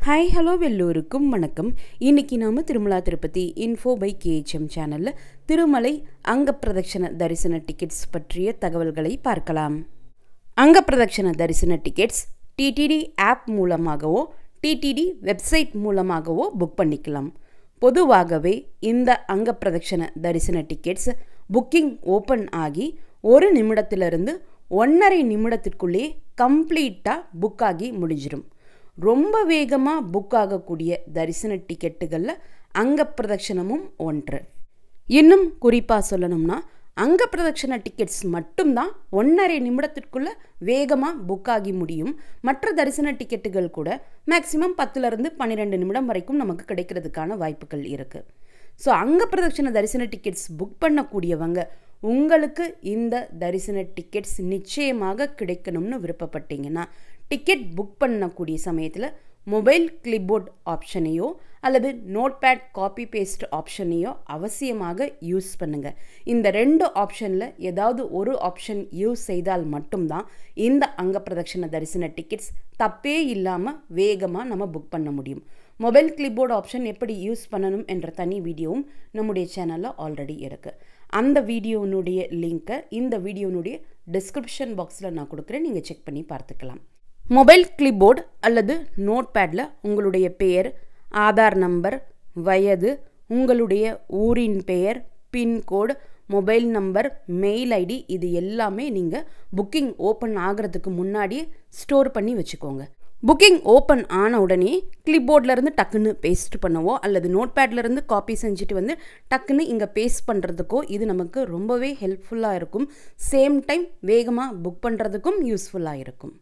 Hi, hello, எல்லோருக்கும் வணக்கம். இன்னைக்கு நாம Tirumala Tirupati info by KHM சேனல்ல திருமலை அங்க பிரதட்சண தரிசன டிக்கெட்ஸ் பற்றிய தகவல்களை பார்க்கலாம். அங்க பிரதட்சண தரிசன டிக்கெட்ஸ் TTD ஆப் மூலமாகவோ TTD வெப்சைட் மூலமாகவோ புக் பண்ணிக்கலாம். பொதுவாகவே இந்த அங்க பிரதட்சண தரிசன டிக்கெட்ஸ் புக்கிங் ஓபன் ஆகி 1 நிமிடத்திலிருந்து 1.5 நிமிடத்திற்குள்ளே கம்ப்ளீட்டா புக் ஆகி முடிஞ்சிரும். ரொம்ப வேகமாக புக் ஆகக்கூடிய தரிசன டிக்கெட்டுகளில் அங்க பிரதட்சணமும் ஒன்று. இன்னும் குறிப்பாக சொல்லணும்னா அங்க பிரதட்சண டிக்கெட்ஸ் மட்டும்தான் 1.5 நிமிடத்திற்குள்ளே வேகமாக புக் ஆகி முடியும். மற்ற தரிசன டிக்கெட்டுகள் கூட மேக்ஸிமம் 10லிருந்து 12 நிமிடம் வரைக்கும் நமக்கு கிடைக்கிறதுக்கான வாய்ப்புகள் இருக்குது. ஸோ அங்க பிரதட்சண தரிசன டிக்கெட்ஸ் புக் பண்ணக்கூடியவங்க உங்களுக்கு இந்த தரிசன டிக்கெட்ஸ் நிச்சயமாக கிடைக்கணும்னு விருப்பப்பட்டீங்கன்னா டிக்கெட் புக் பண்ணக்கூடிய சமயத்தில் மொபைல் கிளிப்போர்ட் ஆப்ஷனையோ அல்லது நோட்பேட் காப்பி பேஸ்ட் ஆப்ஷனையோ அவசியமாக யூஸ் பண்ணுங்கள். இந்த 2 ஆப்ஷனில் ஏதாவது ஒரு ஆப்ஷன் யூஸ் செய்தால் மட்டும்தான் இந்த அங்க பிரதட்சண தரிசன டிக்கெட்ஸ் தப்பே இல்லாமல் வேகமாக நம்ம புக் பண்ண முடியும். மொபைல் கிளிப்போர்ட் ஆப்ஷன் எப்படி யூஸ் பண்ணணும் என்ற தனி வீடியோவும் நம்முடைய சேனலில் ஆல்ரெடி இருக்குது. அந்த வீடியோனுடைய லிங்க்கை இந்த வீடியோனுடைய டிஸ்கிரிப்ஷன் பாக்ஸில் நான் கொடுக்குறேன், நீங்கள் செக் பண்ணி பார்த்துக்கலாம். மொபைல் கிளிப்போர்ட் அல்லது நோட்பேடில் உங்களுடைய பெயர், ஆதார் நம்பர், வயது, உங்களுடைய ஊரின் பெயர், pincode, mobile number, mail ID இது எல்லாமே நீங்கள் புக்கிங் ஓப்பன் ஆகிறதுக்கு முன்னாடியே ஸ்டோர் பண்ணி வச்சுக்கோங்க. புக்கிங் ஓப்பன் ஆன உடனே கிளிப்போர்ட்லேருந்து டக்குன்னு பேஸ்ட் பண்ணவோ அல்லது நோட்பேட்லேருந்து காப்பி செஞ்சுட்டு டக்குன்னு இங்கே பேஸ்ட் பண்ணுறதுக்கோ இது நமக்கு ரொம்பவே ஹெல்ப்ஃபுல்லாக இருக்கும். சேம் டைம் வேகமாக புக் பண்ணுறதுக்கும் யூஸ்ஃபுல்லாக இருக்கும்.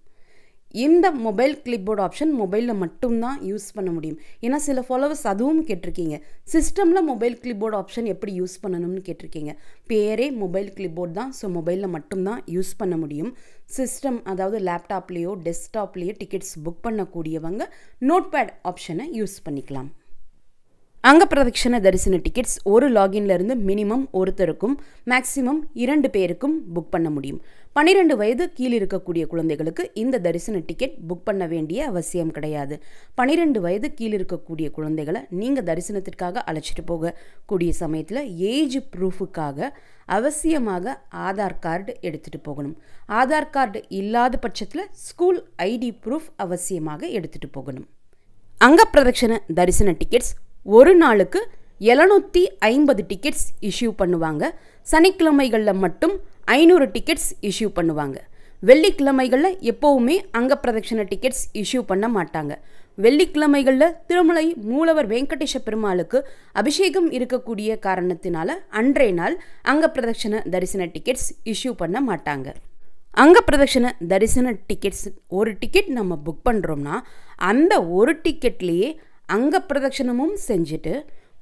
இந்த மொபைல் கிளிப்போர்ட் ஆப்ஷன் மொபைலில் மட்டும்தான் யூஸ் பண்ண முடியும். ஏன்னா சில ஃபாலோவர்ஸ் அதுவும் கேட்டிருக்கீங்க, சிஸ்டமில் மொபைல் கிளிப்போர்ட் ஆப்ஷன் எப்படி யூஸ் பண்ணணும்னு கேட்டிருக்கீங்க. பேரே மொபைல் கிளிப்போர்ட் தான், ஸோ மொபைலில் மட்டும்தான் யூஸ் பண்ண முடியும். சிஸ்டம் அதாவது லேப்டாப்லேயோ டெஸ்க்டாப்லேயோ டிக்கெட்ஸ் புக் பண்ணக்கூடியவங்க நோட்பேட் ஆப்ஷனை யூஸ் பண்ணிக்கலாம். அங்க பிரதட்சண தரிசன டிக்கெட்ஸ் ஒரு லாகின்லேருந்து மினிமம் ஒருத்தருக்கும் மேக்ஸிமம் 2 பேருக்கும் புக் பண்ண முடியும். 12 வயது கீழே இருக்கக்கூடிய குழந்தைகளுக்கு இந்த தரிசன டிக்கெட் புக் பண்ண வேண்டிய அவசியம் கிடையாது. 12 வயது கீழே இருக்கக்கூடிய குழந்தைகளை நீங்கள் தரிசனத்திற்காக அழைச்சிட்டு போகக்கூடிய சமயத்தில் ஏஜ் ப்ரூஃபுக்காக அவசியமாக ஆதார் கார்டு எடுத்துகிட்டு போகணும். ஆதார் கார்டு இல்லாத பட்சத்தில் ஸ்கூல் ஐடி ப்ரூஃப் அவசியமாக எடுத்துகிட்டு போகணும். அங்க பிரதட்சண தரிசன டிக்கெட்ஸ் ஒரு நாளுக்கு 750 டிக்கெட்ஸ் இஷ்யூ பண்ணுவாங்க. சனிக்கிழமைகளில் மட்டும் 500 டிக்கெட்ஸ் இஷ்யூ பண்ணுவாங்க. வெள்ளிக்கிழமைகளில் எப்போவுமே அங்க பிரதட்சண டிக்கெட்ஸ் இஷ்யூ பண்ண மாட்டாங்க. வெள்ளிக்கிழமைகளில் திருமலை மூலவர் வெங்கடேஷ பெருமாளுக்கு அபிஷேகம் இருக்கக்கூடிய காரணத்தினால அன்றைய நாள் அங்க பிரதட்சண தரிசன டிக்கெட்ஸ் இஷ்யூ பண்ண மாட்டாங்க. அங்க பிரதட்சண தரிசன டிக்கெட்ஸ் ஒரு டிக்கெட் நம்ம புக் பண்ணுறோம்னா அந்த ஒரு டிக்கெட்லேயே அங்க பிரதட்சணமும் செஞ்சுட்டு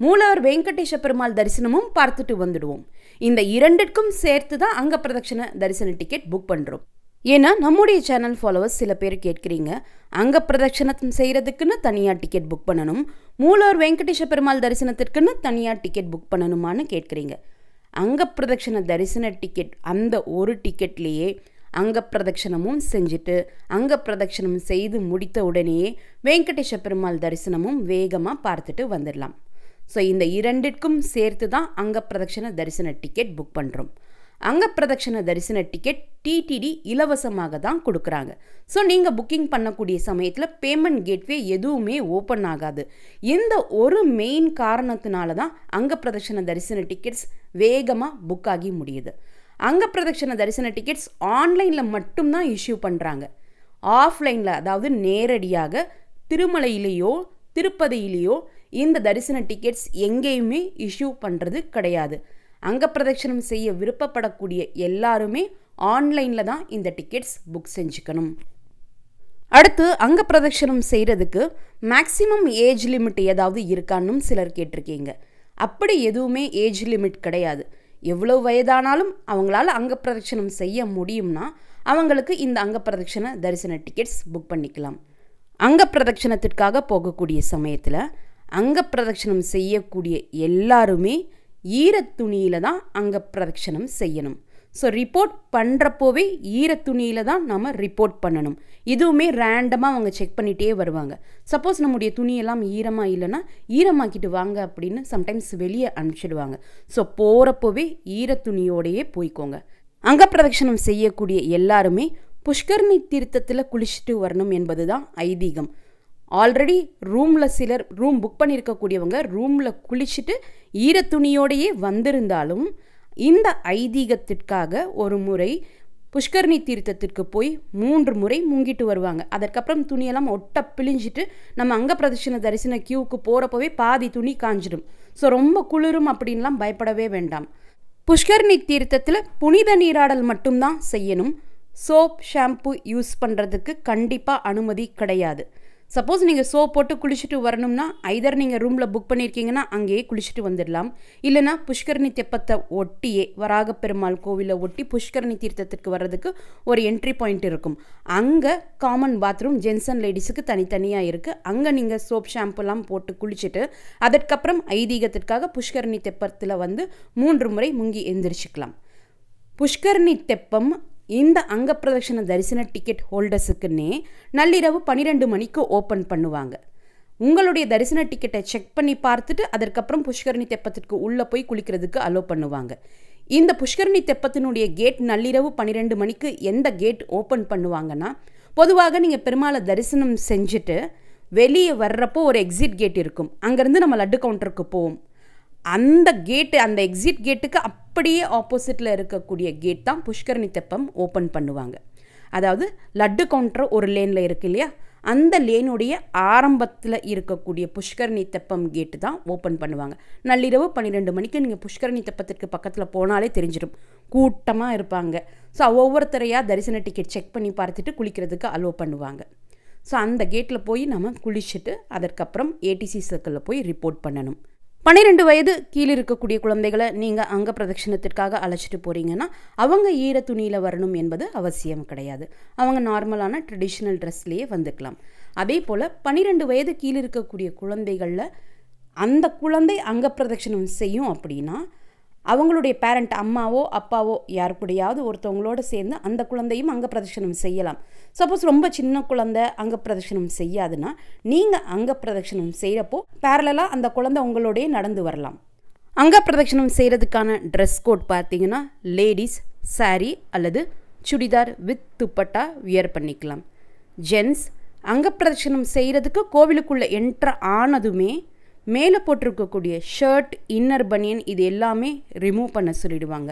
மூலவர் வெங்கடேஷ பெருமாள் தரிசனமும் பார்த்துட்டு வந்துடுவோம். இந்த 2க்கும் சேர்த்து தான் அங்க பிரதட்சண தரிசன டிக்கெட் புக் பண்ணுறோம். ஏன்னா நம்முடைய சேனல் ஃபாலோவர்ஸ் சில பேர் கேட்குறீங்க, அங்க பிரதட்சணம் செய்கிறதுக்குன்னு தனியாக டிக்கெட் புக் பண்ணணும், மூலவர் வெங்கடேஷ பெருமாள் தரிசனத்திற்குன்னு தனியாக டிக்கெட் புக் பண்ணணுமான்னு கேட்குறீங்க. அங்க பிரதட்சண தரிசன டிக்கெட் அந்த ஒரு டிக்கெட்லேயே அங்க பிரதட்சணமும் செஞ்சுட்டு அங்க பிரதட்சணம் செய்து முடித்த உடனேயே வெங்கடேஷ பெருமாள் தரிசனமும் வேகமாக பார்த்துட்டு வந்துடலாம். ஸோ இந்த 2க்கும் சேர்த்து தான் அங்க பிரதட்சண தரிசன டிக்கெட் புக் பண்ணுறோம். அங்க பிரதட்சண தரிசன டிக்கெட் TTD இலவசமாக தான் கொடுக்குறாங்க. ஸோ நீங்கள் புக்கிங் பண்ணக்கூடிய சமயத்தில் பேமெண்ட் கேட்வே எதுவுமே ஓப்பன் ஆகாது. இந்த ஒரு மெயின் காரணத்தினால தான் அங்க பிரதட்சண தரிசன டிக்கெட்ஸ் வேகமாக புக் ஆகி முடியுது. அங்க பிரதட்சண தரிசன டிக்கெட்ஸ் ஆன்லைனில் மட்டும்தான் இஷ்யூ பண்ணுறாங்க. ஆஃப்லைனில் அதாவது நேரடியாக திருமலையிலேயோ திருப்பதியிலேயோ இந்த தரிசன டிக்கெட்ஸ் எங்கேயுமே இஷ்யூ பண்ணுறது கிடையாது. அங்க பிரதட்சணம் செய்ய விருப்பப்படக்கூடிய எல்லாருமே ஆன்லைனில் தான் இந்த டிக்கெட்ஸ் புக் செஞ்சுக்கணும். அடுத்து அங்க பிரதட்சணம் செய்கிறதுக்கு மேக்ஸிமம் ஏஜ் லிமிட் ஏதாவது இருக்கான்னு சிலர் கேட்டிருக்கீங்க. அப்படி எதுவுமே ஏஜ் லிமிட் கிடையாது. எவ்வளோ வயதானாலும் அவங்களால அங்க பிரதட்சணம் செய்ய முடியும்னா அவங்களுக்கு இந்த அங்க பிரதட்சண தரிசன டிக்கெட்ஸ் புக் பண்ணிக்கலாம். அங்க பிரதட்சணத்திற்காக போகக்கூடிய சமயத்தில் அங்க பிரதட்சணம் செய்யக்கூடிய எல்லாருமே ஈரத்துணியில் தான் அங்க பிரதட்சணம் செய்யணும். ஸோ ரிப்போர்ட் பண்ணுறப்போவே ஈர துணியில் தான் நம்ம ரிப்போர்ட் பண்ணணும். இதுவுமே ரேண்டமாக அவங்க செக் பண்ணிகிட்டே வருவாங்க. சப்போஸ் நம்முடைய துணியெல்லாம் ஈரமாக இல்லைன்னா ஈரமாக்கிட்டு வாங்க அப்படின்னு சம்டைம்ஸ் வெளியே அனுப்பிச்சிடுவாங்க. ஸோ போகிறப்போவே ஈர துணியோடையே போய்க்கோங்க. அங்கப்பிரதட்சணம் செய்யக்கூடிய எல்லாருமே புஷ்கரணி தீர்த்தத்தில் குளிச்சுட்டு வரணும் என்பது தான் ஐதீகம். ஆல்ரெடி ரூமில் சிலர் ரூம் புக் பண்ணியிருக்கக்கூடியவங்க ரூமில் குளிச்சுட்டு ஈர துணியோடையே வந்திருந்தாலும் இந்த ஐதீகத்திற்காக ஒரு முறை புஷ்கரணி தீர்த்தத்திற்கு போய் 3 முறை முங்கிட்டு வருவாங்க. அதற்கப்புறம் துணியெல்லாம் ஒட்ட பிழிஞ்சிட்டு நம்ம அங்கப்பிரதட்சண தரிசன கியூவுக்கு போகிறப்பவே பாதி துணி காஞ்சிடும். ஸோ ரொம்ப குளிரும் அப்படின்லாம் பயப்படவே வேண்டாம். புஷ்கரணி தீர்த்தத்தில் புனித நீராடல் மட்டும்தான் செய்யணும். சோப் ஷாம்பு யூஸ் பண்ணுறதுக்கு கண்டிப்பாக அனுமதி கிடையாது. சப்போஸ் நீங்கள் சோப் போட்டு குளிச்சுட்டு வரணும்னா ஐதர் நீங்கள் ரூமில் புக் பண்ணியிருக்கீங்கன்னா அங்கேயே குளிச்சுட்டு வந்துடலாம். இல்லைனா புஷ்கரணி தெப்பத்தை ஒட்டியே வராக பெருமாள் கோவிலை ஒட்டி புஷ்கரணி தீர்த்தத்திற்கு வர்றதுக்கு ஒரு என்ட்ரி பாயிண்ட் இருக்கும். அங்கே காமன் பாத்ரூம் ஜென்ஸ் அண்ட் லேடிஸுக்கு தனித்தனியாக இருக்குது. அங்கே நீங்கள் சோப் ஷாம்புலாம் போட்டு குளிச்சுட்டு அதற்கப்புறம் ஐதீகத்திற்காக புஷ்கரணி தெப்பத்தில் வந்து 3 முறை முங்கி எந்திரிச்சிக்கலாம். புஷ்கரணி தெப்பம் இந்த அங்கப்பிரதட்சண தரிசன டிக்கெட் ஹோல்டர்ஸுக்குன்னே நள்ளிரவு 12 மணிக்கு ஓப்பன் பண்ணுவாங்க. உங்களுடைய தரிசன டிக்கெட்டை செக் பண்ணி பார்த்துட்டு அதற்கப்புறம் புஷ்கரணி தெப்பத்திற்கு உள்ளே போய் குளிக்கிறதுக்கு அலோவ் பண்ணுவாங்க. இந்த புஷ்கரணி தெப்பத்தினுடைய கேட் நள்ளிரவு 12 மணிக்கு எந்த கேட் ஓப்பன் பண்ணுவாங்கன்னா, பொதுவாக நீங்கள் பெருமாளை தரிசனம் செஞ்சுட்டு வெளியே வர்றப்போ ஒரு எக்ஸிட் கேட் இருக்கும். அங்கேருந்து நம்ம லட்டு கவுண்டருக்கு போவோம். அந்த கேட்டு, அந்த எக்ஸிட் கேட்டுக்கு அப்படியே ஆப்போசிட்டில் இருக்கக்கூடிய கேட் தான் புஷ்கரணி தெப்பம் ஓப்பன் பண்ணுவாங்க. அதாவது லட்டு கவுண்டர் ஒரு லேனில் இருக்கு இல்லையா, அந்த லேனுடைய ஆரம்பத்தில் இருக்கக்கூடிய புஷ்கரணி தெப்பம் கேட்டு தான் ஓப்பன் பண்ணுவாங்க. நள்ளிரவு 12 மணிக்கு நீங்கள் புஷ்கரணி தெப்பத்திற்கு பக்கத்தில் போனாலே தெரிஞ்சிடும், கூட்டமாக இருப்பாங்க. ஸோ ஒவ்வொருத்தரையாக தரிசன டிக்கெட் செக் பண்ணி பார்த்துட்டு குளிக்கிறதுக்கு அலோவ் பண்ணுவாங்க. ஸோ அந்த கேட்டில் போய் நம்ம குளிச்சுட்டு அதற்கப்புறம் ஏடிசி சர்க்கிளில் போய் ரிப்போர்ட் பண்ணணும். 12 வயது கீழே இருக்கக்கூடிய குழந்தைகளை நீங்கள் அங்க பிரதட்சணத்திற்காக அழைச்சிட்டு போகிறீங்கன்னா அவங்க ஈர துணியில் வரணும் என்பது அவசியம் கிடையாது. அவங்க நார்மலான ட்ரெடிஷ்னல் ட்ரெஸ்லேயே வந்துக்கலாம். அதே போல் 12 வயது கீழே இருக்கக்கூடிய குழந்தைகளில் அந்த குழந்தை அங்க பிரதட்சணம் செய்யும் அப்படின்னா அவங்களுடைய பேரண்ட், அம்மாவோ அப்பாவோ யார் கூடயாவது ஒருத்தவங்களோட சேர்ந்து அந்த குழந்தையும் அங்க பிரதட்சணம் செய்யலாம். சப்போஸ் ரொம்ப சின்ன குழந்தை அங்க பிரதட்சணம் செய்யாதுன்னா நீங்கள் அங்க பிரதட்சணம் செய்கிறப்போ பேரலாக அந்த குழந்தை உங்களோடய நடந்து வரலாம். அங்க பிரதட்சணம் செய்கிறதுக்கான ட்ரெஸ் கோட் பார்த்தீங்கன்னா லேடிஸ் சாரீ அல்லது சுடிதார் வித் துப்பட்டா வியர் பண்ணிக்கலாம். ஜென்ஸ் அங்க பிரதட்சணம் செய்கிறதுக்கு கோவிலுக்குள்ளே என்ட்ரு ஆனதுமே மேலே போட்டிருக்கக்கூடிய ஷர்ட், இன்னர் பனியன் இது எல்லாமே ரிமூவ் பண்ண சொல்லிடுவாங்க.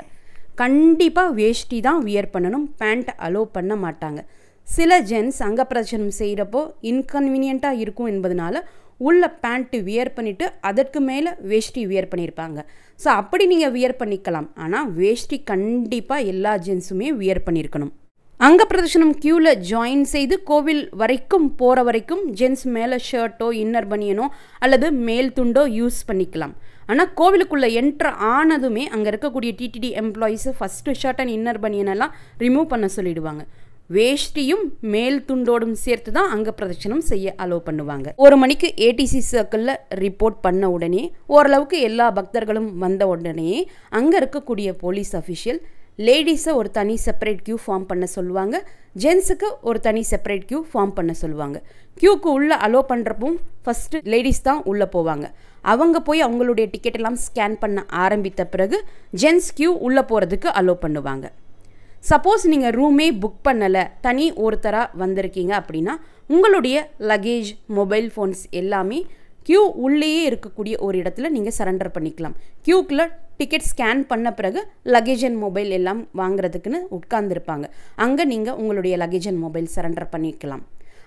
கண்டிப்பாக வேஷ்டி தான் வியர் பண்ணணும், பேண்ட் அலோவ் பண்ண மாட்டாங்க. சில ஜென்ஸ் அங்க பிரதட்சணம் செய்கிறப்போ இன்கன்வீனியண்ட்டாக இருக்கும் என்பதனால உள்ள பேண்ட்டு வியர் பண்ணிவிட்டு அதற்கு மேலே வேஷ்டி வியர் பண்ணியிருப்பாங்க. ஸோ அப்படி நீங்கள் வியர் பண்ணிக்கலாம். ஆனால் வேஷ்டி கண்டிப்பாக எல்லா ஜென்ஸுமே வியர் பண்ணியிருக்கணும். அங்க பிரதட்சணம் கியூவில் ஜாயின் செய்து கோவில் வரைக்கும் போகிற வரைக்கும் ஜென்ஸ் மேலே ஷர்ட்டோ இன்னர் பனியனோ அல்லது மேல் துண்டோ யூஸ் பண்ணிக்கலாம். ஆனால் கோவிலுக்குள்ளே என்ட்ரு ஆனதுமே அங்கே இருக்கக்கூடிய TTD employees first shirt and inner பனியனெல்லாம் ரிமூவ் பண்ண சொல்லிடுவாங்க. வேஷ்டியும் மேல் துண்டோடும் சேர்த்து தான் அங்க பிரதட்சணம் செய்ய அலோவ் பண்ணுவாங்க. 1 மணிக்கு ஏடிசி சர்க்கிளில் ரிப்போர்ட் பண்ண உடனே ஓரளவுக்கு எல்லா பக்தர்களும் வந்த உடனே அங்கே இருக்கக்கூடிய போலீஸ் அஃபிஷியல் லேடிஸை ஒரு தனி செப்பரேட் கியூ ஃபார்ம் பண்ண சொல்லுவாங்க, ஜென்ஸுக்கு ஒரு தனி செப்பரேட் கியூ ஃபார்ம் பண்ண சொல்லுவாங்க. கியூக்கு உள்ளே அலோவ் பண்ணுறப்பவும் ஃபஸ்ட்டு லேடிஸ் தான் உள்ளே போவாங்க. அவங்க போய் அவங்களுடைய டிக்கெட் எல்லாம் ஸ்கேன் பண்ண ஆரம்பித்த பிறகு ஜென்ஸ் கியூ உள்ளே போகிறதுக்கு அலோவ் பண்ணுவாங்க. சப்போஸ் நீங்கள் ரூமே புக் பண்ணலை, தனி ஒருத்தராக வந்திருக்கீங்க அப்படின்னா உங்களுடைய லக்கேஜ், மொபைல் ஃபோன்ஸ் எல்லாமே கியூ உள்ளேயே இருக்கக்கூடிய ஒரு இடத்துல நீங்கள் சரண்டர் பண்ணிக்கலாம். கியூக்குள்ளே டிக்கெட் ஸ்கேன் பண்ண பிறகு லக்கேஜ் அண்ட் மொபைல் எல்லாம் வாங்குறதுக்குன்னு உட்கார்ந்துருப்பாங்க. அங்கே நீங்கள் உங்களுடைய லக்கேஜ் அண்ட் மொபைல் சரண்டர் பண்ணிக்கலாம்.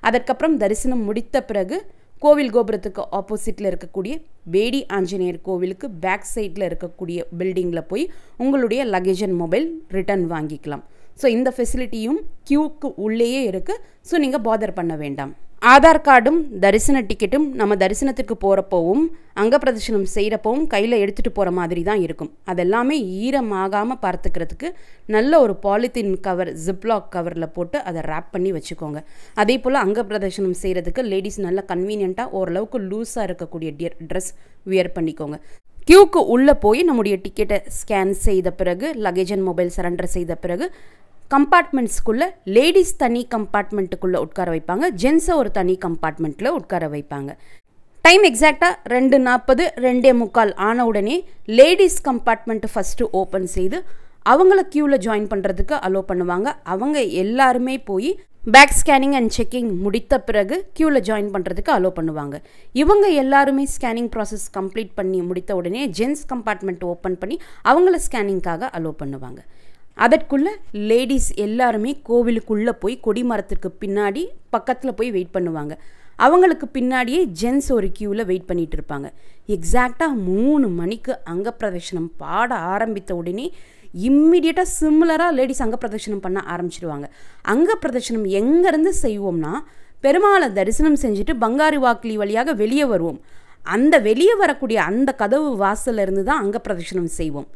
அதற்கப்புறம் தரிசனம் முடித்த பிறகு கோவில் கோபுரத்துக்கு ஆப்போசிட்டில் இருக்கக்கூடிய பேடி ஆஞ்சநேயர் கோவிலுக்கு பேக் சைடில் இருக்கக்கூடிய பில்டிங்கில் போய் உங்களுடைய லக்கேஜ் அண்ட் மொபைல் ரிட்டர்ன் வாங்கிக்கலாம். ஸோ இந்த ஃபெசிலிட்டியும் கியூக்கு உள்ளேயே இருக்குது. ஸோ நீங்கள் பாதர் பண்ண வேண்டாம். ஆதார் கார்டும் தரிசன டிக்கெட்டும் நம்ம தரிசனத்துக்கு போகிறப்போவும் அங்க பிரதட்சணம் செய்கிறப்பவும் கையில் எடுத்துகிட்டு போகிற மாதிரி தான் இருக்கும். அதெல்லாமே ஈரமாகாமல் பார்த்துக்கிறதுக்கு நல்ல ஒரு பாலித்தீன் கவர், ஜிப்லாக் கவரில் போட்டு அதை ரேப் பண்ணி வச்சுக்கோங்க. அதே போல் அங்க பிரதட்சணம் செய்கிறதுக்கு லேடிஸ் நல்லா கன்வீனியண்ட்டாக ஓரளவுக்கு லூஸாக இருக்கக்கூடிய ட்ரெஸ் வியர் பண்ணிக்கோங்க. கியூக்கு உள்ளே போய் நம்முடைய டிக்கெட்டை ஸ்கேன் செய்த பிறகு லக்கேஜ் அண்ட் மொபைல் சரண்டர் செய்த பிறகு கம்பார்ட்மெண்ட்ஸ்குள்ளே லேடிஸ் தனி கம்பார்ட்மெண்ட்டுக்குள்ளே உட்கார வைப்பாங்க, ஜென்ஸை ஒரு தனி கம்பார்ட்மெண்ட்டில் உட்கார வைப்பாங்க. டைம் எக்ஸாக்டாக 2:40 2:45 ஆன உடனே லேடிஸ் கம்பார்ட்மெண்ட்டு ஃபஸ்ட்டு ஓப்பன் செய்து அவங்கள க்யூவில் ஜாயின் பண்ணுறதுக்கு அலோவ் பண்ணுவாங்க. அவங்க எல்லாருமே போய் பேக் ஸ்கேனிங் அண்ட் செக்கிங் முடித்த பிறகு க்யூவில் ஜாயின் பண்ணுறதுக்கு அலோவ் பண்ணுவாங்க. இவங்க எல்லாருமே ஸ்கேனிங் ப்ராசஸ் கம்ப்ளீட் பண்ணி முடித்த உடனே ஜென்ஸ் கம்பார்ட்மெண்ட் ஓப்பன் பண்ணி அவங்கள ஸ்கேனிங்காக அலோவ் பண்ணுவாங்க. அதற்குள்ளே லேடிஸ் எல்லாருமே கோவிலுக்குள்ளே போய் கொடிமரத்துக்கு பின்னாடி பக்கத்தில் போய் வெயிட் பண்ணுவாங்க. அவங்களுக்கு பின்னாடியே ஜென்ஸ் ஒரு க்யூவில் வெயிட் பண்ணிகிட்டு இருப்பாங்க. எக்ஸாக்டாக 3 மணிக்கு அங்கப்பிரதட்சணம் பாட ஆரம்பித்த உடனே இம்மிடியட்டாக சிமிலராக லேடிஸ் அங்கப்பிரதட்சணம் பண்ண ஆரம்பிச்சிடுவாங்க. அங்கப்பிரதட்சணம் எங்கேருந்து செய்வோம்னா, பெருமாளை தரிசனம் செஞ்சுட்டு பங்காரு வாக்கிலி வழியாக வெளியே வருவோம். அந்த வெளியே வரக்கூடிய அந்த கதவு வாசலிருந்து தான் அங்கப்பிரதட்சணம் செய்வோம்.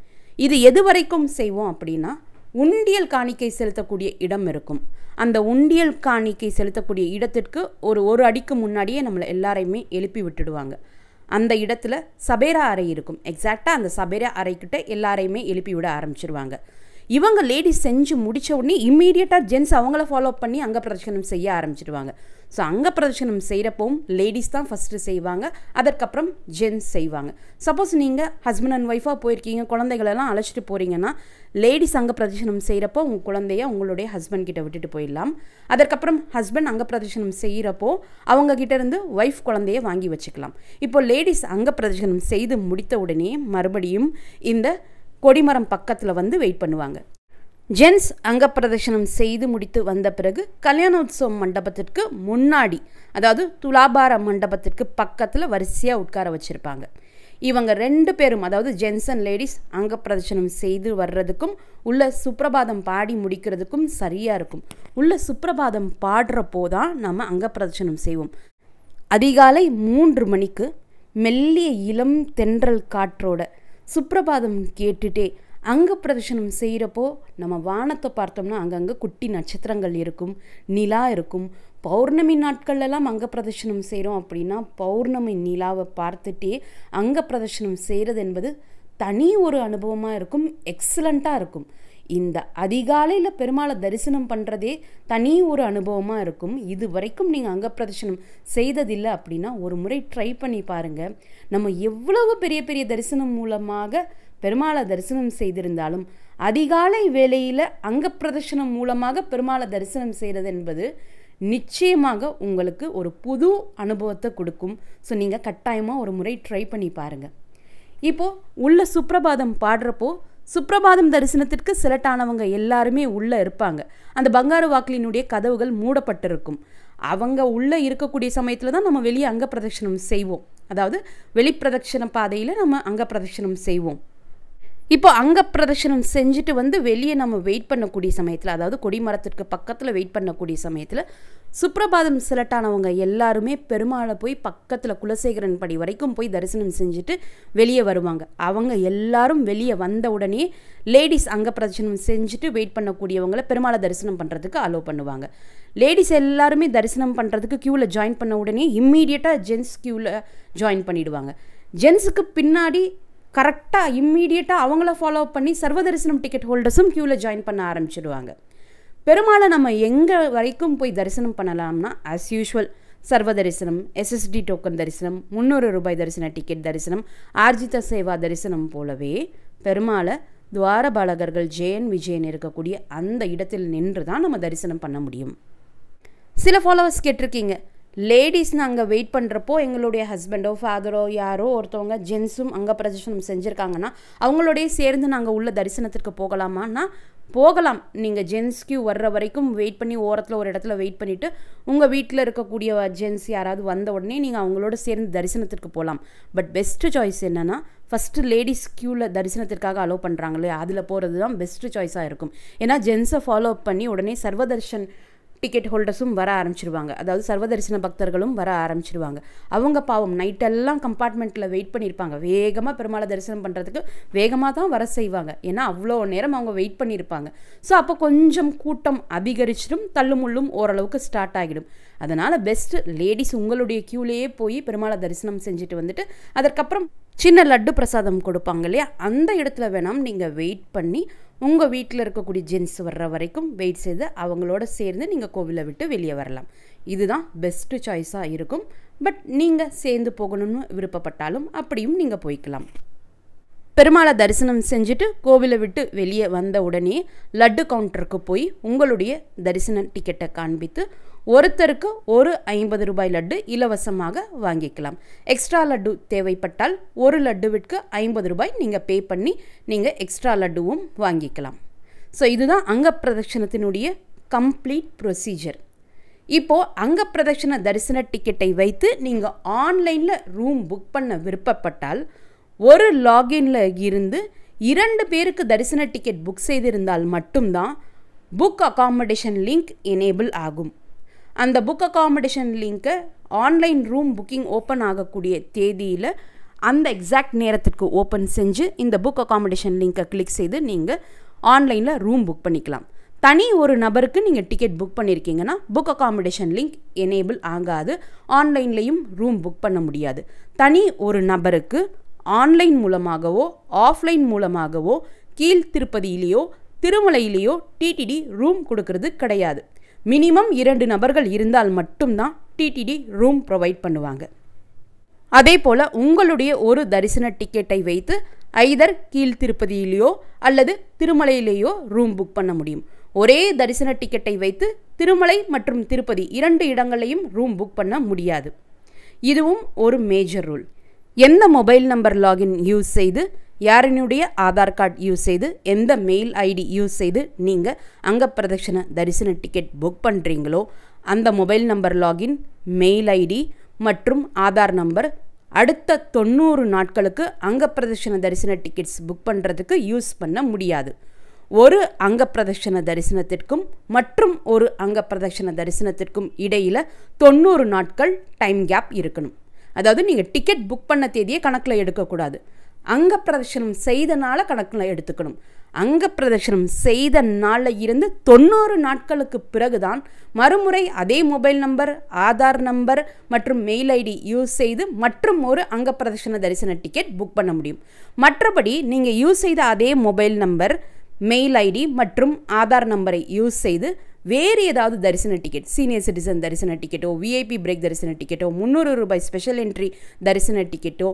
இது எது வரைக்கும் செய்வோம் அப்படின்னா, உண்டியல் காணிக்கை செலுத்தக்கூடிய இடம் இருக்கும். அந்த உண்டியல் காணிக்கை செலுத்தக்கூடிய இடத்திற்கு ஒரு அடிக்கு முன்னாடியே நம்மளை எல்லாரையுமே எழுப்பி விட்டுடுவாங்க. அந்த இடத்துல சபேரா அறை இருக்கும். எக்ஸாக்டாக அந்த சபேரா அறைக்கிட்ட எல்லாரையுமே எழுப்பி விட ஆரம்பிச்சிருவாங்க. இவங்க லேடிஸ் செஞ்சு முடித்த உடனே இம்மீடியட்டாக ஜென்ஸ் அவங்கள ஃபாலோ பண்ணி அங்கப்பிரதட்சணம் செய்ய ஆரம்பிச்சிடுவாங்க. ஸோ அங்கப்பிரதட்சணம் செய்கிறப்பவும் லேடிஸ் தான் ஃபஸ்ட்டு செய்வாங்க, அதற்கப்புறம் ஜென்ஸ் செய்வாங்க. சப்போஸ் நீங்கள் ஹஸ்பண்ட் அண்ட் ஒய்ஃபாக போயிருக்கீங்க, குழந்தைகளெல்லாம் அழைச்சிட்டு போகிறீங்கன்னா லேடிஸ் அங்கப்பிரதட்சணம் செய்கிறப்போ உங்கள் குழந்தைய உங்களுடைய ஹஸ்பண்ட் கிட்ட விட்டுட்டு போயிடலாம். அதற்கப்புறம் ஹஸ்பண்ட் அங்கப்பிரதட்சணம் செய்கிறப்போ அவங்கக்கிட்ட இருந்து ஒய்ஃப் குழந்தைய வாங்கி வச்சுக்கலாம். இப்போ லேடிஸ் அங்கப்பிரதட்சணம் செய்து முடித்த உடனே மறுபடியும் இந்த கொடிமரம் பக்கத்தில் வந்து வெயிட் பண்ணுவாங்க. ஜென்ஸ் அங்கப்பிரதட்சணம் செய்து முடித்து வந்த பிறகு கல்யாணோத்சவ மண்டபத்திற்கு முன்னாடி, அதாவது துலாபார மண்டபத்திற்கு பக்கத்தில் வரிசையாக உட்கார வச்சுருப்பாங்க. இவங்க 2 பேரும், அதாவது ஜென்ஸ் அண்ட் லேடிஸ் அங்கப்பிரதட்சணம் செய்து வர்றதுக்கும் உள்ள சுப்ரபாதம் பாடி முடிக்கிறதுக்கும் சரியாக இருக்கும். உள்ள சுப்ரபாதம் பாடுறப்போ தான் நம்ம அங்கப்பிரதட்சணம் செய்வோம். அதிகாலை 3 மணிக்கு மெல்லிய இளம் தென்றல் காற்றோட சுப்ரபாதம் கேட்டுட்டே அங்கப்பிரதட்சணம் செய்கிறப்போ நம்ம வானத்தை பார்த்தோம்னா அங்கங்கே குட்டி நட்சத்திரங்கள் இருக்கும், நிலா இருக்கும். பௌர்ணமி நாட்கள்லாம் அங்கப்பிரதட்சணம் செய்கிறோம் அப்படின்னா பௌர்ணமி நிலாவை பார்த்துட்டே அங்கப்பிரதட்சணம் செய்கிறது என்பது தனி ஒரு அனுபவமாக இருக்கும், எக்ஸலண்ட்டாக இருக்கும். இந்த அதிகாலையில் பெருமாளை தரிசனம் பண்ணுறதே தனி ஒரு அனுபவமாக இருக்கும். இது வரைக்கும் நீங்கள் அங்கப்பிரதட்சணம் செய்ததில்லை அப்படின்னா ஒரு முறை ட்ரை பண்ணி பாருங்கள். நம்ம எவ்வளவு பெரிய பெரிய தரிசனம் மூலமாக பெருமாளை தரிசனம் செய்திருந்தாலும் அதிகாலை வேளையில் அங்கப்பிரதட்சணம் மூலமாக பெருமாளை தரிசனம் செய்கிறது என்பது நிச்சயமாக உங்களுக்கு ஒரு புது அனுபவத்தை கொடுக்கும். ஸோ நீங்கள் கட்டாயமாக ஒரு முறை ட்ரை பண்ணி பாருங்கள். இப்போது உள்ள சுப்ரபாதம் பாடுறப்போ சுப்ரபாதம் தரிசனத்திற்கு செலக்ட் ஆனவங்க எல்லாருமே உள்ளே இருப்பாங்க. அந்த பங்காரு வாக்கிலினுடைய கதவுகள் மூடப்பட்டிருக்கும். அவங்க உள்ளே இருக்கக்கூடிய சமயத்தில் தான் நம்ம வெளியே அங்கப்பிரதட்சணம் செய்வோம். அதாவது வெளிப்பிரதட்சண பாதையில் நம்ம அங்கப்பிரதட்சணம் செய்வோம். இப்போ அங்கப்பிரதட்சணம் செஞ்சுட்டு வந்து வெளியே நம்ம வெயிட் பண்ணக்கூடிய சமயத்தில், அதாவது கொடிமரத்திற்கு பக்கத்தில் வெயிட் பண்ணக்கூடிய சமயத்தில் சுப்ரபாதம் செலக்ட் ஆனவங்க எல்லாருமே பெருமாளை போய் பக்கத்தில் குலசேகரன் படி வரைக்கும் போய் தரிசனம் செஞ்சுட்டு வெளியே வருவாங்க. அவங்க எல்லாரும் வெளியே வந்த உடனே லேடிஸ் அங்கப்பிரதட்சணம் செஞ்சுட்டு வெயிட் பண்ணக்கூடியவங்களை பெருமாளை தரிசனம் பண்ணுறதுக்கு அலோவ் பண்ணுவாங்க. லேடிஸ் எல்லாருமே தரிசனம் பண்ணுறதுக்கு க்யூவில் ஜாயின் பண்ண உடனே இம்மீடியட்டாக ஜென்ஸ் க்யூவில் ஜாயின் பண்ணிவிடுவாங்க. ஜென்ஸுக்கு பின்னாடி கரெக்டாக இம்மீடியட்டாக அவங்கள ஃபாலோ பண்ணி சர்வதரிசனம் டிக்கெட் ஹோல்டர்ஸும் க்யூவில் ஜாயின் பண்ண ஆரம்பிச்சிடுவாங்க. பெருமாளை நம்ம எங்கே வரைக்கும் போய் தரிசனம் பண்ணலாம்னா ஆஸ் யூஷுவல் சர்வதரிசனம், எஸ்எஸ்டி டோக்கன் தரிசனம், 300 ரூபாய் தரிசன டிக்கெட் தரிசனம், ஆர்ஜித சேவா தரிசனம் போலவே பெருமாளை துவாரபாலகர்கள் ஜெயன் விஜயன் இருக்கக்கூடிய அந்த இடத்தில் நின்று தான் நம்ம தரிசனம் பண்ண முடியும். சில ஃபாலோவர்ஸ் கேட்டிருக்கீங்க, லேடிஸ்னு அங்கே வெயிட் பண்ணுறப்போ எங்களுடைய ஹஸ்பண்டோ ஃபாதரோ யாரோ ஒருத்தவங்க ஜென்ஸும் அங்கே பிரதர்ஷனம் செஞ்சுருக்காங்கன்னா அவங்களோடய சேர்ந்து நாங்கள் உள்ள தரிசனத்திற்கு போகலாமான்னா போகலாம். நீங்கள் ஜென்ஸ் கியூ வர்ற வரைக்கும் வெயிட் பண்ணி ஓரத்தில் ஒரு இடத்துல வெயிட் பண்ணிவிட்டு உங்கள் வீட்டில் இருக்கக்கூடிய ஜென்ஸ் யாராவது வந்த உடனே நீங்கள் அவங்களோட சேர்ந்து தரிசனத்திற்கு போகலாம். பட் பெஸ்ட்டு சாய்ஸ் என்னென்னா ஃபஸ்ட்டு லேடிஸ் க்யூவில் தரிசனத்திற்காக அலோவ் பண்ணுறாங்களே அதில் போகிறது தான் பெஸ்ட்டு சாய்ஸாக இருக்கும். ஏன்னா ஜென்ஸை ஃபாலோ பண்ணி உடனே சர்வதர்ஷன் டிக்கெட் ஹோல்டர்ஸும் வர ஆரம்பிச்சிடுவாங்க. அதாவது சர்வதரிசன பக்தர்களும் வர ஆரம்பிச்சிடுவாங்க. அவங்க பாவம் நைட்டெல்லாம் கம்பார்ட்மெண்ட்டில் வெயிட் பண்ணியிருப்பாங்க. வேகமாக பெருமாளை தரிசனம் பண்ணுறதுக்கு வேகமாக தான் வர செய்வாங்க. ஏன்னா அவ்வளோ நேரம் அவங்க வெயிட் பண்ணியிருப்பாங்க. ஸோ அப்போ கொஞ்சம் கூட்டம் அதிகரிச்சிடும், தள்ளுமுள்ளும் ஓரளவுக்கு ஸ்டார்ட் ஆகிடும். அதனால் பெஸ்ட்டு லேடிஸ் உங்களுடைய க்யூலேயே போய் பெருமாளை தரிசனம் செஞ்சுட்டு வந்துட்டு அதற்கப்புறம் சின்ன லட்டு பிரசாதம் கொடுப்பாங்க இல்லையா, அந்த இடத்துல வேணாம் நீங்கள் வெயிட் பண்ணி உங்கள் வீட்டில் இருக்கக்கூடிய ஜென்ஸ் வர்ற வரைக்கும் வெயிட் செய்து அவங்களோட சேர்ந்து நீங்கள் கோவிலை விட்டு வெளியே வரலாம். இதுதான் பெஸ்ட்டு சாய்ஸாக இருக்கும். பட் நீங்கள் சேர்ந்து போகணும்னு விருப்பப்பட்டாலும் அப்படியும் நீங்கள் போய்க்கலாம். பெருமாளை தரிசனம் செஞ்சுட்டு கோவிலை விட்டு வெளியே வந்த உடனே லட்டு கவுண்டருக்கு போய் உங்களுடைய தரிசன டிக்கெட்டை காண்பித்து ஒருத்தருக்கு ஒரு 50 ரூபாய் லட்டு இலவசமாக வாங்கிக்கலாம். எக்ஸ்ட்ரா லட்டு தேவைப்பட்டால் ஒரு லட்டுவிற்கு 50 ரூபாய் நீங்கள் பே பண்ணி நீங்கள் எக்ஸ்ட்ரா லட்டுவும் வாங்கிக்கலாம். ஸோ இதுதான் அங்கப்பிரதட்சணத்தினுடைய கம்ப்ளீட் ப்ரொசீஜர். இப்போது அங்கப்பிரதட்சண தரிசன டிக்கெட்டை வைத்து நீங்கள் ஆன்லைனில் ரூம் புக் பண்ண விருப்பப்பட்டால் ஒரு லாகின்ல இருந்து 2 பேருக்கு தரிசன டிக்கெட் புக் செய்திருந்தால் மட்டும்தான் புக் அகாமடேஷன் லிங்க் எனேபிள் ஆகும். அந்த புக் அகாமடேஷன் லிங்க்கை ஆன்லைன் ரூம் புக்கிங் ஓப்பன் ஆகக்கூடிய தேதியில் அந்த எக்ஸாக்ட் நேரத்திற்கு ஓப்பன் செஞ்சு இந்த புக் அகாமடேஷன் லிங்க்கை கிளிக் செய்து நீங்கள் ஆன்லைனில் ரூம் புக் பண்ணிக்கலாம். தனி ஒரு நபருக்கு நீங்கள் டிக்கெட் புக் பண்ணியிருக்கீங்கன்னா புக் அகாமடேஷன் லிங்க் எனேபிள் ஆகாது, ஆன்லைன்லேயும் ரூம் புக் பண்ண முடியாது. தனி ஒரு நபருக்கு ஆன்லைன் மூலமாகவோ ஆஃப்லைன் மூலமாகவோ கீழ்த்திருப்பதியிலேயோ திருமலையிலேயோ டிடிடி ரூம் கொடுக்கறது கிடையாது. மினிமம் 2 நபர்கள் இருந்தால் மட்டும்தான் டிடிடி ரூம் ப்ரொவைட் பண்ணுவாங்க. அதே போல் உங்களுடைய ஒரு தரிசன டிக்கெட்டை வைத்து ஐதர் கீழ்த்திருப்பதியிலேயோ அல்லது திருமலையிலேயோ ரூம் புக் பண்ண முடியும். ஒரே தரிசன டிக்கெட்டை வைத்து திருமலை மற்றும் திருப்பதி 2 இடங்களையும் ரூம் புக் பண்ண முடியாது. இதுவும் ஒரு மேஜர் ரூல். எந்த மொபைல் நம்பர் லாகின் யூஸ் செய்து, யாரினுடைய ஆதார் கார்டு யூஸ் செய்து, எந்த மெயில் ஐடி யூஸ் செய்து நீங்கள் அங்கப்பிரதட்சண தரிசன டிக்கெட் புக் பண்ணுறீங்களோ அந்த mobile number login, mail ID மற்றும் ஆதார் நம்பர் அடுத்த 90 நாட்களுக்கு அங்கப்பிரதட்சண தரிசன டிக்கெட்ஸ் புக் பண்ணுறதுக்கு யூஸ் பண்ண முடியாது. ஒரு அங்கப்பிரதட்சண தரிசனத்திற்கும் மற்றும் ஒரு அங்கப்பிரதட்சண தரிசனத்திற்கும் இடையில் 90 நாட்கள் டைம் கேப் இருக்கணும். அதாவது நீங்கள் டிக்கெட் புக் பண்ண தேதியை கணக்கில் எடுக்கக்கூடாது, அங்கப்பிரதட்சணம் செய்த நாளை கணக்கில் எடுத்துக்கணும். அங்கப்பிரதட்சணம் செய்த நாளில் இருந்து 90 நாட்களுக்கு பிறகுதான் மறுமுறை அதே மொபைல் நம்பர், ஆதார் நம்பர் மற்றும் மெயில் ஐடி யூஸ் செய்து மற்றும் ஒரு அங்கப்பிரதட்சண தரிசன டிக்கெட் புக் பண்ண முடியும். மற்றபடி நீங்கள் யூஸ் செய்த அதே மொபைல் நம்பர், மெயில் ஐடி மற்றும் ஆதார் நம்பரை யூஸ் செய்து வேறு ஏதாவது தரிசன டிக்கெட், சீனியர் சிட்டிசன் தரிசன டிக்கெட்டோ, விஐபி பிரேக் தரிசன டிக்கெட்டோ, 300 ரூபாய் ஸ்பெஷல் என்ட்ரி தரிசன டிக்கெட்டோ,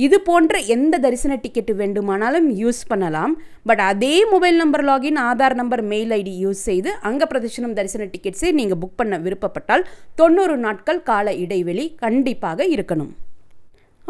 இது போன்ற எந்த தரிசன டிக்கெட்டு வேண்டுமானாலும் யூஸ் பண்ணலாம். பட் அதே mobile number login, Aadhaar number, mail ID use செய்து அங்கப்பிரதட்சணம் தரிசன டிக்கெட்ஸை நீங்கள் புக் பண்ண விருப்பப்பட்டால் 90 நாட்கள் கால இடைவெளி கண்டிப்பாக இருக்கணும்.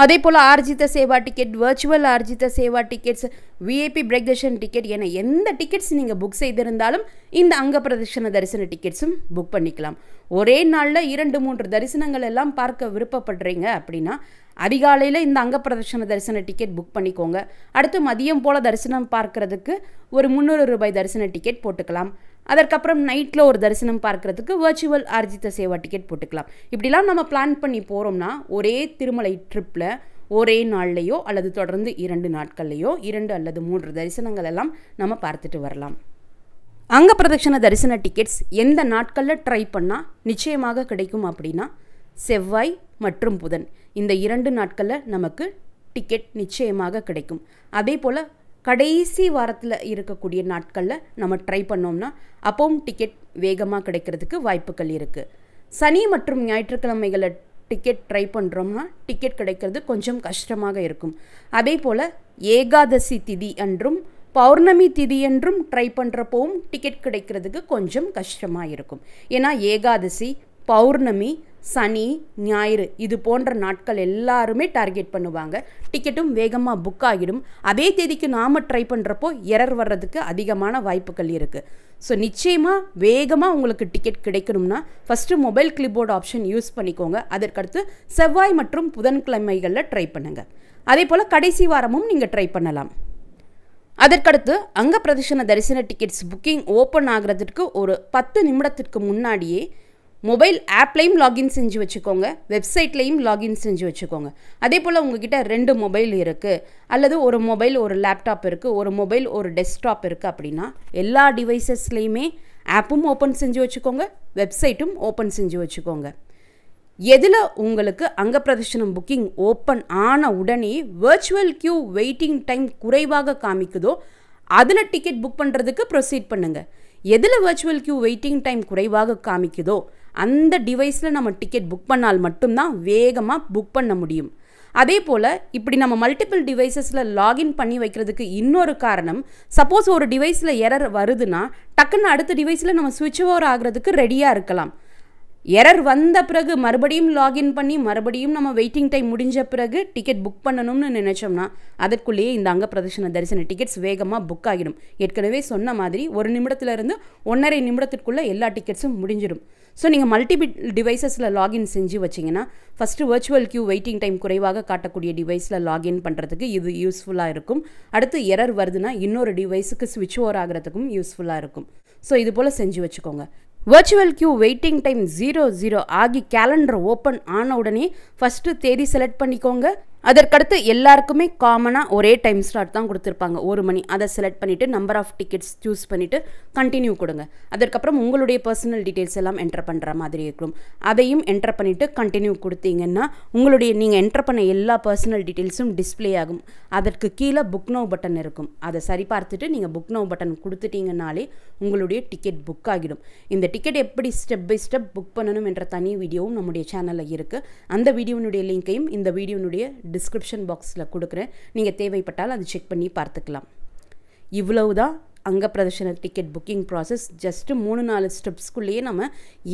அதே போல் Arjitha Seva ticket, virtual Arjitha Seva tickets, VIP break darshan ticket என எந்த டிக்கெட்ஸ் நீங்கள் புக் செய்திருந்தாலும் இந்த அங்கப்பிரதட்சண தரிசன டிக்கெட்ஸும் புக் பண்ணிக்கலாம். ஒரே நாளில் 2-3 தரிசனங்கள் எல்லாம் பார்க்க விருப்பப்படுறீங்க அப்படின்னா அதிகாலையில் இந்த அங்கப்பிரதட்சண தரிசன டிக்கெட் புக் பண்ணிக்கோங்க. அடுத்து மதியம் போல் தரிசனம் பார்க்கறதுக்கு ஒரு 300 ரூபாய் தரிசன டிக்கெட் போட்டுக்கலாம். அதற்கப்புறம் நைட்டில் ஒரு தரிசனம் பார்க்குறதுக்கு வர்ச்சுவல் ஆர்ஜித சேவா டிக்கெட் போட்டுக்கலாம். இப்படிலாம் நம்ம பிளான் பண்ணி போகிறோம்னா ஒரே திருமலை ட்ரிப்பில் ஒரே நாள்லையோ அல்லது தொடர்ந்து 2 நாட்கள்லையோ 2 அல்லது 3 தரிசனங்கள் எல்லாம் நம்ம பார்த்துட்டு வரலாம். அங்கப்பிரதட்சண தரிசன டிக்கெட்ஸ் எந்த நாட்களில் ட்ரை பண்ணால் நிச்சயமாக கிடைக்கும் அப்படின்னா செவ்வாய் மற்றும் புதன், இந்த 2 நாட்களில் நமக்கு டிக்கெட் நிச்சயமாக கிடைக்கும். அதே போல் கடைசி வாரத்தில் இருக்கக்கூடிய நாட்களில் நம்ம ட்ரை பண்ணோம்னா அப்போவும் டிக்கெட் வேகமாக கிடைக்கிறதுக்கு வாய்ப்புகள் இருக்குது. சனி மற்றும் ஞாயிற்றுக்கிழமைகளில் டிக்கெட் ட்ரை பண்ணுறோம்னா டிக்கெட் கிடைக்கிறது கொஞ்சம் கஷ்டமாக இருக்கும். அதே போல் ஏகாதசி திதி அன்றும் பௌர்ணமி திதி என்றும் ட்ரை பண்ணுறப்போவும் டிக்கெட் கிடைக்கிறதுக்கு கொஞ்சம் கஷ்டமாக இருக்கும். ஏன்னா ஏகாதசி, பௌர்ணமி, சனி, ஞாயிறு இது போன்ற நாட்கள் எல்லாருமே டார்கெட் பண்ணுவாங்க. டிக்கெட்டும் வேகமாக புக் ஆகிடும். அதே தேதிக்கு நாம் ட்ரை பண்ணுறப்போ எரர் வர்றதுக்கு அதிகமான வாய்ப்புகள் இருக்குது. ஸோ நிச்சயமாக வேகமாக உங்களுக்கு டிக்கெட் கிடைக்கணும்னா first mobile clipboard option use பண்ணிக்கோங்க. அதற்கடுத்து செவ்வாய் மற்றும் புதன்கிழமைகளில் ட்ரை பண்ணுங்கள். அதே போல் கடைசி வாரமும் நீங்கள் ட்ரை பண்ணலாம். அதற்கடுத்து அங்கப்பிரதட்சண தரிசன டிக்கெட்ஸ் புக்கிங் ஓப்பன் ஆகிறதுக்கு ஒரு 10 நிமிடத்திற்கு முன்னாடியே மொபைல் ஆப்லையும் லாகின் செஞ்சு வச்சுக்கோங்க, வெப்சைட்லையும் லாகின் செஞ்சு வச்சுக்கோங்க. அதே போல் உங்ககிட்ட 2 மொபைல் இருக்குது அல்லது ஒரு மொபைல் ஒரு லேப்டாப் இருக்குது, ஒரு மொபைல் ஒரு டெஸ்க்டாப் இருக்குது அப்படின்னா எல்லா டிவைசஸ்லேயுமே ஆப்பும் ஓப்பன் செஞ்சு வச்சுக்கோங்க, வெப்சைட்டும் ஓப்பன் செஞ்சு வச்சுக்கோங்க. எதில் உங்களுக்கு அங்கப்பிரதட்சணம் புக்கிங் ஓப்பன் ஆன உடனே வர்ச்சுவல் கியூ வெயிட்டிங் டைம் குறைவாக காமிக்குதோ அதில் டிக்கெட் புக் பண்ணுறதுக்கு ப்ரொசீட் பண்ணுங்கள். எதில் வர்ச்சுவல் கியூ வெயிட்டிங் டைம் குறைவாக காமிக்குதோ அந்த டிவைஸில் நம்ம டிக்கெட் புக் பண்ணால் மட்டும்தான் வேகமாக புக் பண்ண முடியும். அதே போல் இப்படி நம்ம மல்டிபிள் டிவைசஸில் லாகின் பண்ணி வைக்கிறதுக்கு இன்னொரு காரணம், சப்போஸ் ஒரு டிவைஸில் எரர் வருதுன்னா டக்குன்னு அடுத்த டிவைஸில் நம்ம ஸ்விட்ச் ஓவர் ஆகிறதுக்கு ரெடியாக இருக்கலாம். எரர் வந்த பிறகு மறுபடியும் லாகின் பண்ணி மறுபடியும் நம்ம வெயிட்டிங் டைம் முடிஞ்ச பிறகு டிக்கெட் புக் பண்ணணும்னு நினச்சோம்னா அதற்குள்ளேயே இந்த அங்கப்பிரதட்சண தரிசன டிக்கெட்ஸ் வேகமாக புக் ஆகிடும். ஏற்கனவே சொன்ன மாதிரி 1 நிமிடத்துலேருந்து 1.5 நிமிடத்திற்குள்ளே எல்லா டிக்கெட்ஸும் முடிஞ்சிடும். ஸோ நீங்கள் மல்டிபிள் டிவைசஸில் லாகின் செஞ்சு வச்சிங்கன்னா first virtual Q waiting time குறைவாக காட்டக்கூடிய டிவைஸில் லாகின் பண்ணுறதுக்கு இது யூஸ்ஃபுல்லாக இருக்கும். அடுத்து எரர் வருதுன்னா இன்னொரு டிவைஸுக்கு ஸ்விட்ச் ஓவர் ஆகிறதுக்கும் யூஸ்ஃபுல்லாக இருக்கும். ஸோ இது போல் செஞ்சு வச்சுக்கோங்க. வர்ச்சுவல் கியூ வெயிட்டிங் டைம் 00 ஆகி கேலண்டர் ஓப்பன் ஆன உடனே ஃபஸ்ட்டு தேதி செலக்ட் பண்ணிக்கோங்க. அதற்கடுத்து எல்லாருக்குமே காமனாக ஒரே டைம் ஸ்லாட் தான் கொடுத்துருப்பாங்க, 1 மணி. அதை செலக்ட் பண்ணிவிட்டு நம்பர் ஆஃப் டிக்கெட்ஸ் சூஸ் பண்ணிவிட்டு கண்டினியூ கொடுங்க. அதற்கப்புறம் உங்களுடைய பர்சனல் டீட்டெயில்ஸ் எல்லாம் என்டர் பண்ணுற மாதிரி இருக்கும். அதையும் என்டர் பண்ணிவிட்டு கண்டினியூ கொடுத்தீங்கன்னா உங்களுடைய நீங்கள் என்டர் பண்ண எல்லா பர்சனல் டீட்டெயில்ஸும் டிஸ்பிளே ஆகும். அதற்கு கீழே புக் நவ் பட்டன் இருக்கும். அதை சரி பார்த்துட்டு நீங்கள் புக் நவ் பட்டன் கொடுத்துட்டீங்கன்னாலே உங்களுடைய டிக்கெட் புக் ஆகிடும். இந்த டிக்கெட் எப்படி ஸ்டெப் பை ஸ்டெப் புக் பண்ணணும் என்ற தனி வீடியோவும் நம்முடைய சேனலில் இருக்குது. அந்த வீடியோனுடைய லிங்கையும் இந்த வீடியோனுடைய டிஸ்கிரிப்ஷன் பாக்ஸில் கொடுக்குறேன். நீங்கள் தேவைப்பட்டால் அதை செக் பண்ணி பார்த்துக்கலாம். இவ்வளவுதான் அங்கப்பிரதட்சண டிக்கெட் புக்கிங் ப்ராசஸ். ஜஸ்ட்டு 3-4 ஸ்டெப்ஸ்குள்ளேயே நம்ம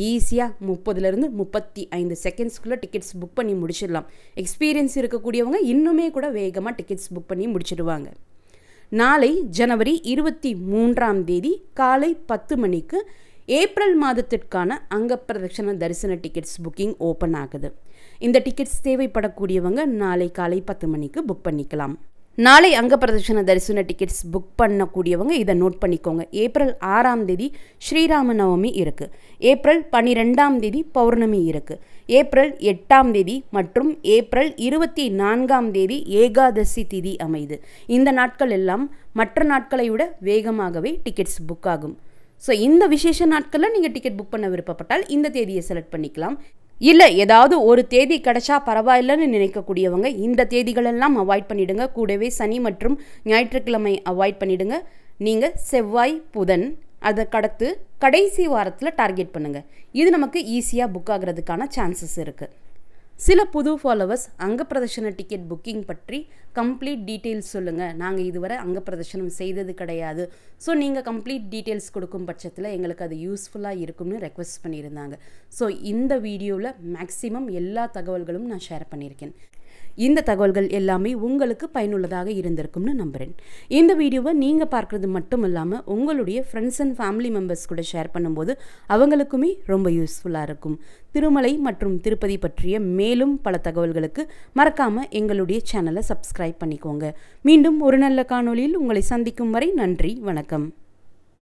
ஈஸியாக 30லேருந்து 35 செகண்ட்ஸ்குள்ளே டிக்கெட்ஸ் புக் பண்ணி முடிச்சிடலாம். எக்ஸ்பீரியன்ஸ் இருக்கக்கூடியவங்க இன்னுமே கூட வேகமாக டிக்கெட்ஸ் புக் பண்ணி முடிச்சிடுவாங்க. நாளை ஜனவரி 23ஆம் தேதி காலை 10 மணிக்கு ஏப்ரல் மாதத்திற்கான அங்கப்பிரதட்சண தரிசன டிக்கெட்ஸ் புக்கிங் ஓப்பன் ஆகுது. இந்த டிக்கெட்ஸ் தேவைப்படக்கூடியவங்க நாளை காலை 10 மணிக்கு புக் பண்ணிக்கலாம். நாளை அங்கப்பிரதட்சண தரிசன டிக்கெட்ஸ் புக் பண்ணக்கூடியவங்க இதை நோட் பண்ணிக்கோங்க. ஏப்ரல் 6ஆம் தேதி ஸ்ரீராம நவமி இருக்குது. ஏப்ரல் 12ஆம் தேதி பௌர்ணமி இருக்குது. ஏப்ரல் 8ஆம் தேதி மற்றும் ஏப்ரல் 24ஆம் தேதி ஏகாதசி திதி அமைது. இந்த நாட்கள் எல்லாம் மற்ற நாட்களை விட வேகமாகவே டிக்கெட்ஸ் புக் ஆகும். ஸோ இந்த விசேஷ நாட்களில் நீங்கள் டிக்கெட் புக் பண்ண விருப்பப்பட்டால் இந்த தேதியை செலக்ட் பண்ணிக்கலாம். இல்லை ஏதாவது ஒரு தேதி கிடைச்சா பரவாயில்லைன்னு நினைக்கக்கூடியவங்க இந்த தேதிகளெல்லாம் அவாய்ட் பண்ணிவிடுங்க. கூடவே சனி மற்றும் ஞாயிற்றுக்கிழமை அவாய்ட் பண்ணிவிடுங்க. நீங்கள் செவ்வாய், புதன், அதற்கடுத்து கடைசி வாரத்தில் டார்கெட் பண்ணுங்கள். இது நமக்கு ஈஸியாக புக் ஆகிறதுக்கான சான்சஸ் இருக்குது. சில புது ஃபாலோவர்ஸ் அங்கப்பிரதட்சண டிக்கெட் புக்கிங் பற்றி கம்ப்ளீட் டீட்டெயில்ஸ் சொல்லுங்கள், நாங்கள் இதுவரை அங்கப்பிரதட்சணம் செய்தது கிடையாது, ஸோ நீங்கள் கம்ப்ளீட் டீட்டெயில்ஸ் கொடுக்கும் பட்சத்தில் எங்களுக்கு அது யூஸ்ஃபுல்லாக இருக்கும்னு ரெக்வெஸ்ட் பண்ணியிருந்தாங்க. ஸோ இந்த வீடியோவில் மேக்ஸிமம் எல்லா தகவல்களும் நான் ஷேர் பண்ணியிருக்கேன். இந்த தகவல்கள் எல்லாமே உங்களுக்கு பயனுள்ளதாக இருந்திருக்கும்னு நம்புகிறேன். இந்த வீடியோவை நீங்கள் பார்க்குறது மட்டும் இல்லாமல் உங்களுடைய ஃப்ரெண்ட்ஸ் அண்ட் ஃபேமிலி மெம்பர்ஸ் கூட ஷேர் பண்ணும்போது அவங்களுக்குமே ரொம்ப யூஸ்ஃபுல்லாக இருக்கும். திருமலை மற்றும் திருப்பதி பற்றிய மேலும் பல தகவல்களுக்கு மறக்காமல் எங்களுடைய சேனலை சப்ஸ்கிரைப் பண்ணிக்கோங்க. மீண்டும் ஒரு நல்ல காணொளியில் உங்களை சந்திக்கும் வரை நன்றி, வணக்கம்.